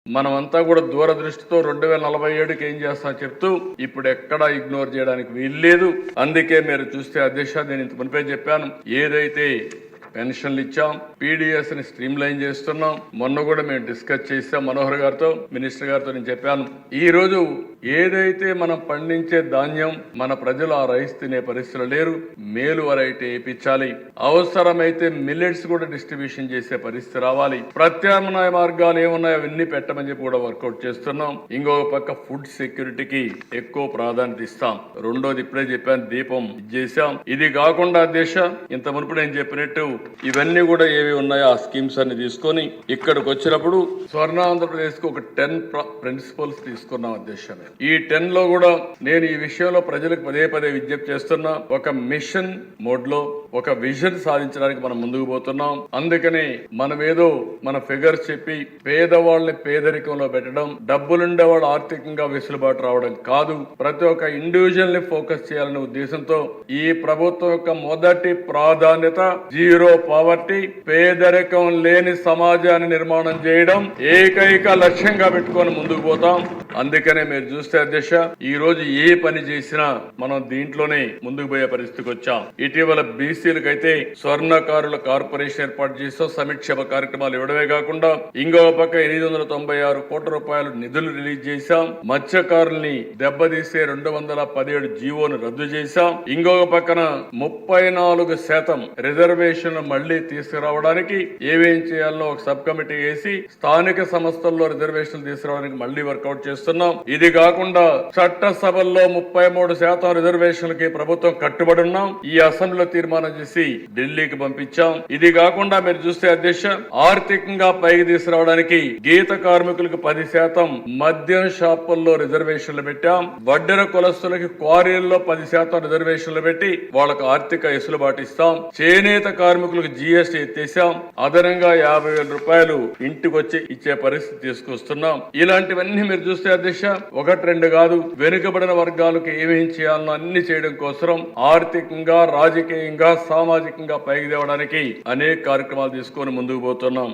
మనమంతా కూడా దూరదృష్టితో 2047కి ఏం చేస్తా చెప్తూ ఇప్పుడు ఎక్కడా ఇగ్నోర్ చేయడానికి వీల్లేదు. అందుకే మీరు చూస్తే అధ్యక్ష, నేను ఇంత మునిపే చెప్పాను, ఏదైతే పెన్షన్లు ఇచ్చాం, పీడిఎస్ ని స్ట్రీమ్ లైన్ చేస్తున్నాం. మొన్న కూడా మేము డిస్కస్ చేసాం మనోహర్ గారితో, మినిస్టర్ గారితో. నేను చెప్పాను, ఈ రోజు ఏదైతే మనం పండించే ధాన్యం మన ప్రజలు ఆ రైస్ తినే పరిస్థితులు లేరు, మేలు వెరైటీ వేయించాలి. అవసరమైతే మిల్లెట్స్ కూడా డిస్ట్రిబ్యూషన్ చేసే పరిస్థితి రావాలి. ప్రత్యామ్నాయ మార్గాలు ఏమున్నాయో అవన్నీ పెట్టమని చెప్పి కూడా వర్కౌట్ చేస్తున్నాం. ఇంకొక పక్క ఫుడ్ సెక్యూరిటీకి ఎక్కువ ప్రాధాన్యత ఇస్తాం. రెండోది ఇప్పుడే చెప్పాను, దీపం చేశాం. ఇది కాకుండా దేశ ఇంత మునుపు నేను చెప్పినట్టు ఇవన్నీ కూడా ఏవి ఉన్నాయో ఆ స్కీమ్స్ అన్ని తీసుకొని ఇక్కడికి వచ్చినప్పుడు స్వర్ణాంధ్రప్రదేశ్ కు ఒక 10 ప్రిన్సిపల్స్ తీసుకున్నాం అధ్యక్ష. ఈ 10 లో కూడా నేను ఈ విషయంలో ప్రజలకు పదే పదే విజ్ఞప్తి చేస్తున్నా. ఒక మిషన్ మోడ్ లో ఒక విజన్ సాధించడానికి మనం ముందుకు పోతున్నాం. అందుకనే మనం ఏదో మన ఫిగర్స్ చెప్పి పేదవాళ్ళని పేదరికంలో పెట్టడం, డబ్బులుండే వాళ్ళు ఆర్థికంగా వెసులుబాటు రావడం కాదు. ప్రతి ఒక్క ఇండివిజువల్ ని ఫోకస్ చేయాలనే ఉద్దేశంతో ఈ ప్రభుత్వం యొక్క మొదటి ప్రాధాన్యత జీరో పావర్టీ, పేదరికం లేని సమాజాన్ని నిర్మాణం చేయడం ఏకైక లక్ష్యంగా పెట్టుకొని ముందుకు పోతాం. అందుకనే మీరు చూస్తే అధ్యక్ష, ఈ రోజు ఏ పని చేసినా మనం దీంట్లోనే ముందుకు పోయే పరిస్థితికి వచ్చాం. ఇటీవల బీసీలకైతే స్వర్ణకారుల కార్పొరేషన్ ఏర్పాటు చేస్తూ సంక్షేమ కార్యక్రమాలు ఇవ్వడమే కాకుండా ఇంకొక పక్క 896 కోట్ల రూపాయలు నిధులు రిలీజ్ చేశాం. మత్స్యకారుల్ని దెబ్బతీసే 217 జీవోను రద్దు చేశాం. ఇంకొక పక్కన 34% రిజర్వేషన్ మళ్లీ తీసుకురావడానికి ఏమేం చేయాలో ఒక సబ్ కమిటీ వేసి స్థానిక సంస్థల్లో రిజర్వేషన్లు తీసుకురావడానికి మళ్లీ వర్కౌట్ చేస్తున్నాం. ఇది కాకుండా చట్టసభల్లో 33% రిజర్వేషన్లకి ప్రభుత్వం కట్టుబడి ఉన్నాం. ఈ అసెంబ్లీలో తీర్మానం చేసి ఢిల్లీకి పంపించాం. ఇది కాకుండా మీరు చూస్తే అధ్యక్ష, ఆర్థికంగా పైకి తీసుకురావడానికి గీత కార్మికులకు 10%, మద్యం షాపుల్లో రిజర్వేషన్లు పెట్టాం. వడ్డెర కులస్తులకి క్వారీల్లో 10% రిజర్వేషన్లు పెట్టి వాళ్ళకు ఆర్థిక వెసులుబాటు ఇస్తాం. చేనేత కార్మికులకు జీఎస్టీ ఎత్తేసాం. అదనంగా 50,000 రూపాయలు ఇంటికి వచ్చి ఇచ్చే పరిస్థితి తీసుకొస్తున్నాం. ఇలాంటివన్నీ మీరు చూస్తే అధ్యక్ష, 1-2 కాదు, వెనుకబడిన వర్గాలకు ఏమేం చేయాలనో అన్ని చేయడం కోసం ఆర్థికంగా, రాజకీయంగా, సామాజికంగా పైకి తేవడానికి అనేక కార్యక్రమాలు తీసుకొని ముందుకు పోతున్నాం.